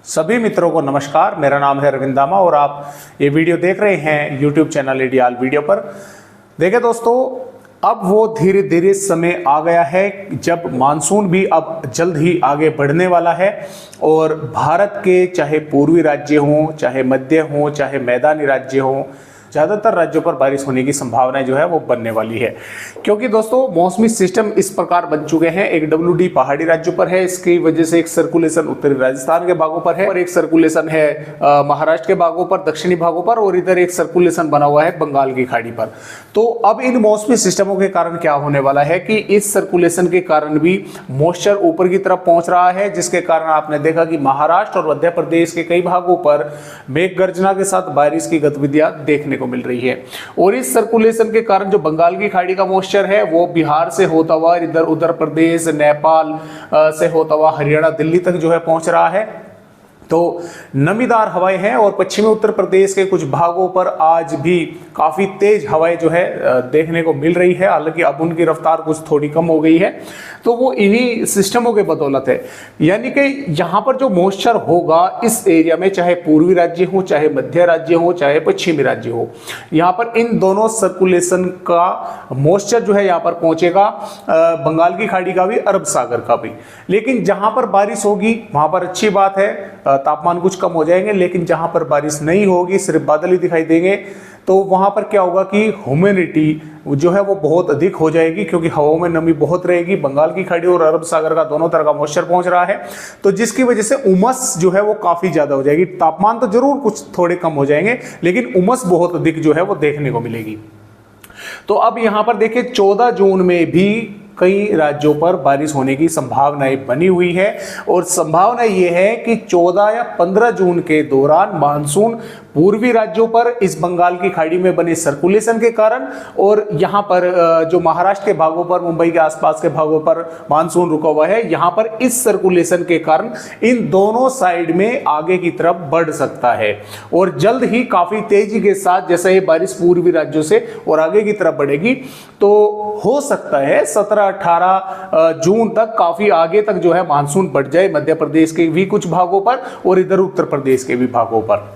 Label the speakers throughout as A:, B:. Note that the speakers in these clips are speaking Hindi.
A: सभी मित्रों को नमस्कार। मेरा नाम है अरविंद दामा और आप ये वीडियो देख रहे हैं यूट्यूब चैनल आइडियल वीडियो पर। देखिए दोस्तों, अब वो धीरे धीरे समय आ गया है जब मानसून भी अब जल्द ही आगे बढ़ने वाला है और भारत के चाहे पूर्वी राज्य हों, चाहे मध्य हों, चाहे मैदानी राज्य हों, ज़्यादातर राज्यों पर बारिश होने की संभावनाएं जो है वो बनने वाली है। क्योंकि दोस्तों मौसमी सिस्टम इस प्रकार बन चुके हैं, एक WD पहाड़ी राज्यों पर है, इसकी वजह से एक सर्कुलेशन उत्तरी राजस्थान के भागों पर है और एक सर्कुलेशन है महाराष्ट्र के भागों पर, दक्षिणी भागों पर, और इधर एक सर्कुलेशन बना हुआ है बंगाल की खाड़ी पर। तो अब इन मौसमी सिस्टमों के कारण क्या होने वाला है कि इस सर्कुलेशन के कारण भी मॉइस्चर ऊपर की तरफ पहुंच रहा है, जिसके कारण आपने देखा कि महाराष्ट्र और मध्य प्रदेश के कई भागों पर मेघ गर्जना के साथ बारिश की गतिविधियां देखने मिल रही है। और इस सर्कुलेशन के कारण जो बंगाल की खाड़ी का मॉइस्चर है वो बिहार से होता हुआ इधर उत्तर प्रदेश, नेपाल से होता हुआ हरियाणा, दिल्ली तक जो है पहुंच रहा है। तो नमीदार हवाएं हैं और पश्चिमी उत्तर प्रदेश के कुछ भागों पर आज भी काफी तेज हवाएं जो है देखने को मिल रही है। हालांकि अब उनकी रफ्तार कुछ थोड़ी कम हो गई है, तो वो इन्हीं सिस्टमों के बदौलत है। यानी कि यहाँ पर जो मॉइस्चर होगा इस एरिया में, चाहे पूर्वी राज्य हो, चाहे मध्य राज्य हो, चाहे पश्चिमी राज्य हो, यहाँ पर इन दोनों सर्कुलेशन का मॉइस्चर जो है यहाँ पर पहुंचेगा, बंगाल की खाड़ी का भी, अरब सागर का भी। लेकिन जहां पर बारिश होगी वहां पर अच्छी बात है, तापमान कुछ कम हो जाएंगे। लेकिन जहां पर बारिश नहीं होगी, सिर्फ बादल ही दिखाई देंगे, तो वहां पर क्या होगा कि ह्यूमिडिटी जो है वो बहुत अधिक हो जाएगी, क्योंकि हवाओं में नमी बहुत रहेगी। बंगाल की खाड़ी और अरब सागर का दोनों तरह का मॉइस्चर पहुंच रहा है, तो जिसकी वजह से उमस जो है वो काफी ज्यादा हो जाएगी। तापमान तो जरूर कुछ थोड़े कम हो जाएंगे, लेकिन उमस बहुत अधिक जो है वो देखने को मिलेगी। तो अब यहां पर देखिए 14 जून में भी कई राज्यों पर बारिश होने की संभावनाएं बनी हुई है और संभावना यह है कि 14 या 15 जून के दौरान मानसून पूर्वी राज्यों पर इस बंगाल की खाड़ी में बने सर्कुलेशन के कारण और यहां पर जो महाराष्ट्र के भागों पर, मुंबई के आसपास के भागों पर मानसून रुका हुआ है, यहां पर इस सर्कुलेशन के कारण इन दोनों साइड में आगे की तरफ बढ़ सकता है और जल्द ही काफी तेजी के साथ जैसे ये बारिश पूर्वी राज्यों से और आगे की तरफ बढ़ेगी, तो हो सकता है 17-18 जून तक काफी आगे तक जो है मानसून बढ़ जाए, मध्य प्रदेश के भी कुछ भागों पर और इधर उत्तर प्रदेश के भी भागों पर।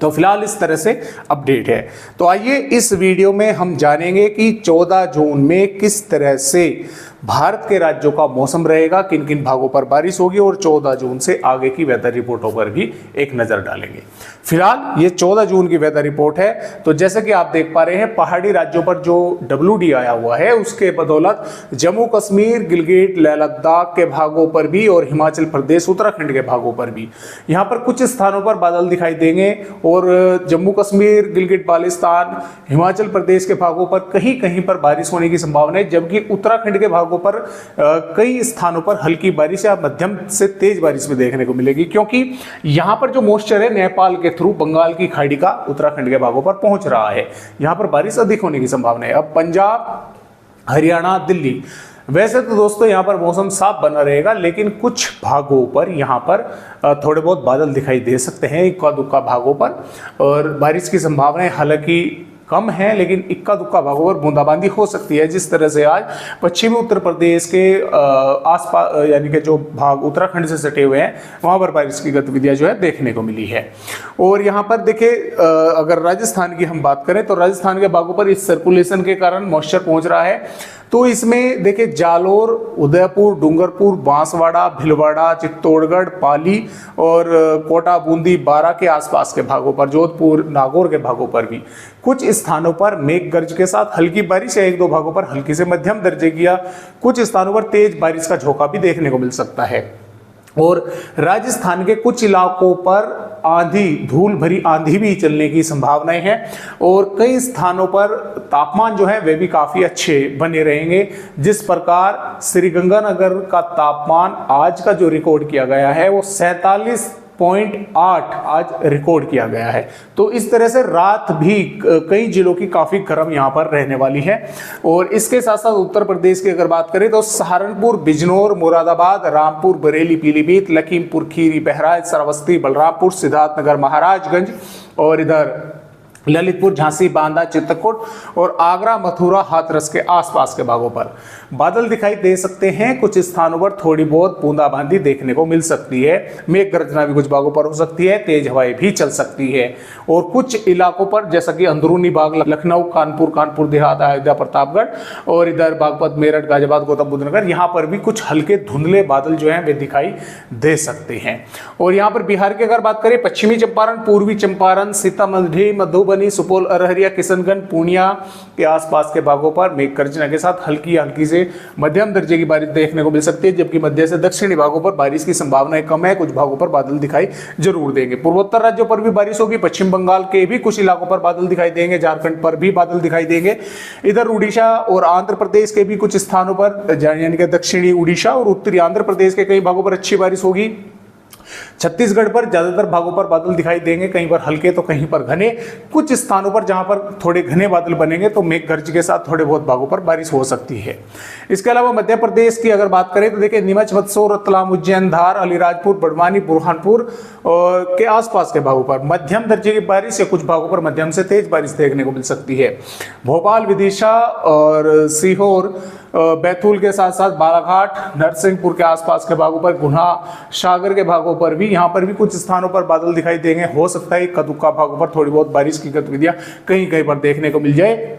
A: तो फिलहाल इस तरह से अपडेट है। तो आइए इस वीडियो में हम जानेंगे कि 14 जून में किस तरह से भारत के राज्यों का मौसम रहेगा, किन किन भागों पर बारिश होगी और 14 जून से आगे की वेदर रिपोर्टों पर भी एक नजर डालेंगे। फिलहाल ये 14 जून की वेदर रिपोर्ट है। तो जैसे कि आप देख पा रहे हैं, पहाड़ी राज्यों पर जो WD आया हुआ है उसके बदौलत जम्मू कश्मीर, गिलगित, लेह लद्दाख के भागों पर भी और हिमाचल प्रदेश, उत्तराखंड के भागों पर भी यहाँ पर कुछ स्थानों पर बादल दिखाई देंगे और जम्मू कश्मीर, गिलगित बाल्टिस्तान, हिमाचल प्रदेश के भागों पर कहीं कहीं पर बारिश होने की संभावना है, जबकि उत्तराखंड के भागों पर कई स्थानों पर हल्की बारिश या मध्यम से तेज बारिश भी देखने को मिलेगी, क्योंकि यहां पर जो मॉइस्चर है नेपाल के थ्रू बंगाल की खाड़ी का उत्तराखंड के भागों पर पहुंच रहा है, यहां पर बारिश अधिक होने की संभावना है। अब पंजाब, हरियाणा, दिल्ली, वैसे तो दोस्तों यहाँ पर मौसम साफ बना रहेगा, लेकिन कुछ भागों पर यहाँ पर थोड़े बहुत बादल दिखाई दे सकते हैं, इक्का दुक्का भागों पर, और बारिश की संभावनाएं हालांकि कम है, लेकिन इक्का दुक्का भागों पर बूंदाबांदी हो सकती है। जिस तरह से आज पश्चिमी उत्तर प्रदेश के आसपास, यानी कि जो भाग उत्तराखंड से सटे हुए हैं, वहां पर बारिश की गतिविधियां जो है देखने को मिली है। और यहाँ पर देखिए, अगर राजस्थान की हम बात करें तो राजस्थान के भागों पर इस सर्कुलेशन के कारण मॉइस्चर पहुंच रहा है। तो इसमें देखिए जालोर, उदयपुर, डूंगरपुर, बांसवाड़ा, भीलवाड़ा, चित्तौड़गढ़, पाली और कोटा, बूंदी, बारां के आसपास के भागों पर, जोधपुर, नागौर के भागों पर भी कुछ स्थानों पर मेघ गर्ज के साथ हल्की बारिश या एक दो भागों पर हल्की से मध्यम दर्जे की या कुछ स्थानों पर तेज बारिश का झोंका भी देखने को मिल सकता है। और राजस्थान के कुछ इलाकों पर आंधी, धूल भरी आंधी भी चलने की संभावनाएं हैं और कई स्थानों पर तापमान जो है वे भी काफी अच्छे बने रहेंगे। जिस प्रकार श्रीगंगानगर का तापमान आज का जो रिकॉर्ड किया गया है वो 47.8 आज रिकॉर्ड किया गया है। तो इस तरह से रात भी कई जिलों की काफी गर्म यहाँ पर रहने वाली है। और इसके साथ साथ उत्तर प्रदेश की अगर बात करें तो सहारनपुर, बिजनौर, मुरादाबाद, रामपुर, बरेली, पीलीभीत, लखीमपुर खीरी, बहराइच, श्रावस्ती, बलरामपुर, सिद्धार्थनगर, महाराजगंज और इधर ललितपुर, झांसी, बांदा, चित्रकूट और आगरा, मथुरा, हाथरस के आसपास के भागों पर बादल दिखाई दे सकते हैं। कुछ स्थानों पर थोड़ी बहुत बूंदाबांदी देखने को मिल सकती है। मेघ गर्जना भी कुछ भागों पर हो सकती है। तेज हवाएं भी चल सकती है और कुछ इलाकों पर जैसा कि अंदरूनी भाग लखनऊ, कानपुर देहात, अयोध्या, प्रतापगढ़ और इधर बागपत, मेरठ, गाजियाबाद, गौतम बुद्ध नगर, यहाँ पर भी कुछ हल्के धुंधले बादल जो हैं वे दिखाई दे सकते हैं। और यहाँ पर बिहार की अगर बात करें, पश्चिमी चंपारण, पूर्वी चंपारण, सीतामढ़ी, मधुबनी, सुपौल, अररिया, किशनगंज, पूर्णिया के आसपास के भागों पर मेघ गर्जना के साथ हल्की से मध्यम दर्जे की बारिश देखने को मिल सकती है, जबकि मध्य से दक्षिणी भागों पर बारिश की संभावनाएं कम है। कुछ भागों पर बादल दिखाई जरूर देंगे। पूर्वोत्तर राज्यों पर भी बारिश होगी। पश्चिम बंगाल के भी कुछ इलाकों पर बादल दिखाई देंगे। झारखंड पर भी बादल दिखाई देंगे। इधर उड़ीसा और आंध्र प्रदेश के भी कुछ स्थानों पर, यानी कि दक्षिणी उड़ीसा और उत्तरी आंध्र प्रदेश के कई भागों पर अच्छी बारिश होगी। छत्तीसगढ़ पर ज्यादातर भागों पर बादल दिखाई देंगे, कहीं पर हल्के तो कहीं पर घने। कुछ स्थानों पर जहां पर थोड़े घने बादल बनेंगे तो मेघ गर्ज के साथ थोड़े बहुत भागों पर बारिश हो सकती है। इसके अलावा मध्य प्रदेश की अगर बात करें तो देखिए, नीमच, मंदसौर, रतलाम, उज्जैन, धार, अलीराजपुर, बड़वानी, बुरहानपुर के आसपास के भागों पर मध्यम दर्जे की बारिश या कुछ भागों पर मध्यम से तेज बारिश देखने को मिल सकती है। भोपाल, विदिशा और सीहोर, बैतूल के साथ साथ बालाघाट, नरसिंहपुर के आसपास के भागों पर, गुना, सागर के भागों पर भी, यहाँ पर भी कुछ स्थानों पर बादल दिखाई देंगे। हो सकता है इक्का दुक्का भागों पर थोड़ी बहुत बारिश की गतिविधियां कहीं कहीं पर देखने को मिल जाए।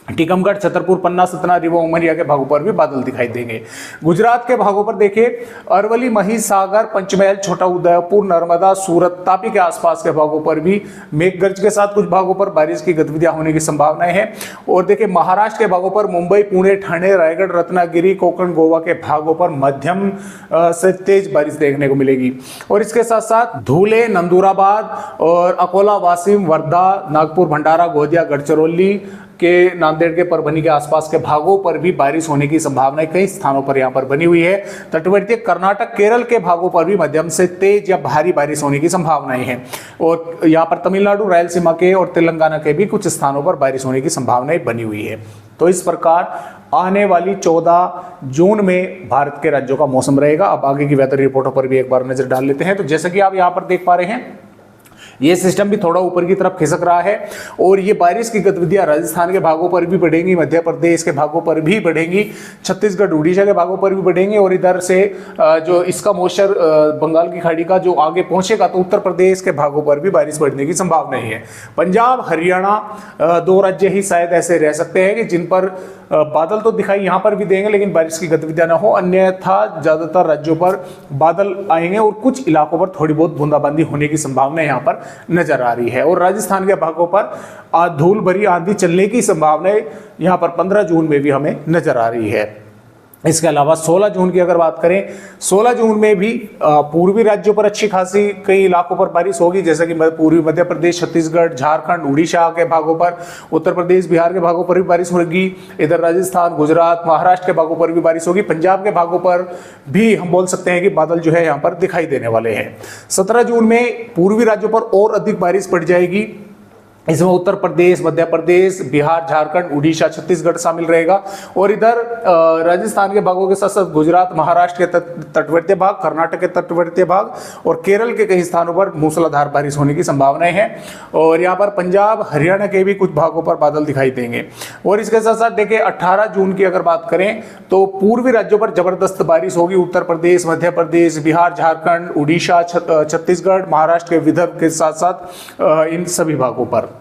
A: टीकमगढ़, छतरपुर, पन्ना, सतना, रीवा, उमरिया के भागों पर भी बादल दिखाई देंगे। गुजरात के भागों पर देखिए, अरवली, महिसागर, पंचमहल, छोटा उदयपुर, नर्मदा, सूरत, तापी के आसपास के भागों पर भी मेघगर्ज के साथ कुछ भागों पर बारिश की गतिविधियां होने की संभावनाएं हैं। और देखिए, महाराष्ट्र के भागों पर मुंबई, पुणे, ठाणे, रायगढ़, रत्नागिरी, कोकण, गोवा के भागों पर मध्यम से तेज बारिश देखने को मिलेगी। और इसके साथ साथ धुले, नंदुराबाद और अकोला, वाशिम, वर्धा, नागपुर, भंडारा, गोंदिया, गढ़चिरौली के, नांदेड़ के, परभनी के आसपास के भागों पर भी बारिश होने की संभावना कई स्थानों पर यहां पर बनी हुई है। तटवर्ती कर्नाटक, केरल के भागों पर भी मध्यम से तेज या भारी बारिश होने की संभावनाएं हैं। और यहां पर तमिलनाडु, रायलसीमा के और तेलंगाना के भी कुछ स्थानों पर बारिश होने की संभावनाएं बनी हुई है। तो इस प्रकार आने वाली 14 जून में भारत के राज्यों का मौसम रहेगा। अब आगे की वेदर रिपोर्टों पर भी एक बार नजर डाल लेते हैं। तो जैसे कि आप यहां पर देख पा रहे हैं, ये सिस्टम भी थोड़ा ऊपर की तरफ खिसक रहा है और ये बारिश की गतिविधियां राजस्थान के भागों पर भी बढ़ेंगी, मध्य प्रदेश के भागों पर भी बढ़ेंगी, छत्तीसगढ़, उड़ीसा के भागों पर भी बढ़ेंगे। और इधर से जो इसका मॉइस्चर बंगाल की खाड़ी का जो आगे पहुंचेगा तो उत्तर प्रदेश के भागों पर भी बारिश बढ़ने की संभावना है। पंजाब, हरियाणा 2 राज्य ही शायद ऐसे रह सकते हैं कि जिन पर बादल तो दिखाई यहाँ पर भी देंगे लेकिन बारिश की गतिविधियां ना हो, अन्यथा ज्यादातर राज्यों पर बादल आएंगे और कुछ इलाकों पर थोड़ी बहुत बूंदाबांदी होने की संभावना यहाँ पर नजर आ रही है। और राजस्थान के भागों पर धूल भरी आंधी चलने की संभावना यहाँ पर 15 जून में भी हमें नजर आ रही है। इसके अलावा 16 जून की अगर बात करें, 16 जून में भी पूर्वी राज्यों पर अच्छी खासी कई इलाकों पर बारिश होगी, जैसे कि पूर्वी मध्य प्रदेश, छत्तीसगढ़, झारखंड, उड़ीसा के भागों पर, उत्तर प्रदेश, बिहार के भागों पर भी बारिश होगी। इधर राजस्थान, गुजरात, महाराष्ट्र के भागों पर भी बारिश होगी। पंजाब के भागों पर भी हम बोल सकते हैं कि बादल जो है यहाँ पर दिखाई देने वाले हैं। 17 जून में पूर्वी राज्यों पर और अधिक बारिश पड़ जाएगी। इसमें उत्तर प्रदेश, मध्य प्रदेश, बिहार, झारखंड, उड़ीसा, छत्तीसगढ़ शामिल रहेगा। और इधर राजस्थान के भागों के साथ साथ गुजरात, महाराष्ट्र के तटवर्तीय भाग, कर्नाटक के तटवर्तीय भाग और केरल के कई स्थानों पर मूसलाधार बारिश होने की संभावनाएं हैं। और यहाँ पर पंजाब, हरियाणा के भी कुछ भागों पर बादल दिखाई देंगे। और इसके साथ साथ देखिए, 18 जून की अगर बात करें तो पूर्वी राज्यों पर जबरदस्त बारिश होगी। उत्तर प्रदेश, मध्य प्रदेश, बिहार, झारखंड, उड़ीसा, छत्तीसगढ़, महाराष्ट्र के विदर्भ के साथ साथ इन सभी भागों पर।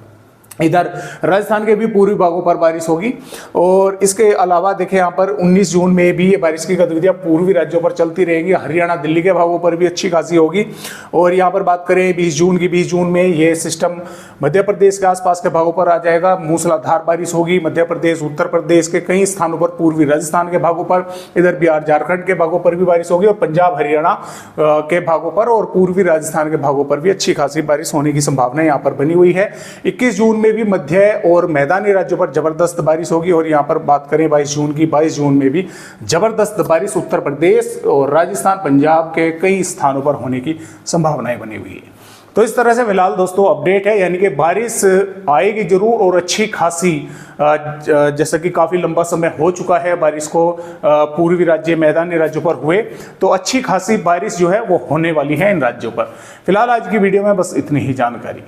A: इधर राजस्थान के भी पूर्वी भागों पर बारिश होगी। और इसके अलावा देखिए, यहाँ पर 19 जून में भी ये बारिश की गतिविधियां पूर्वी राज्यों पर चलती रहेंगी। हरियाणा, दिल्ली के भागों पर भी अच्छी खासी होगी। और यहाँ पर बात करें 20 जून की, 20 जून में ये सिस्टम मध्य प्रदेश के आसपास के भागों पर आ जाएगा। मूसलाधार बारिश होगी मध्य प्रदेश, उत्तर प्रदेश के कई स्थानों पर, पूर्वी राजस्थान के भागों पर, इधर बिहार, झारखंड के भागों पर भी बारिश होगी। और पंजाब, हरियाणा के भागों पर और पूर्वी राजस्थान के भागों पर भी अच्छी खासी बारिश होने की संभावना यहाँ पर बनी हुई है। 21 जून में भी मध्य और मैदानी राज्यों पर जबरदस्त बारिश होगी। और यहां पर बात करें 22 जून की, 22 जून में भी जबरदस्त बारिश उत्तर प्रदेश और राजस्थान, पंजाब के कई स्थानों पर होने की संभावनाएं बनी हुई है। तो इस तरह से फिलहाल दोस्तों अपडेट है, यानी कि बारिश आएगी जरूर और अच्छी खासी, जैसा कि काफी लंबा समय हो चुका है बारिश को पूर्वी राज्य, मैदानी राज्यों पर हुए, तो अच्छी खासी बारिश जो है वो होने वाली है इन राज्यों पर। फिलहाल आज की वीडियो में बस इतनी ही जानकारी।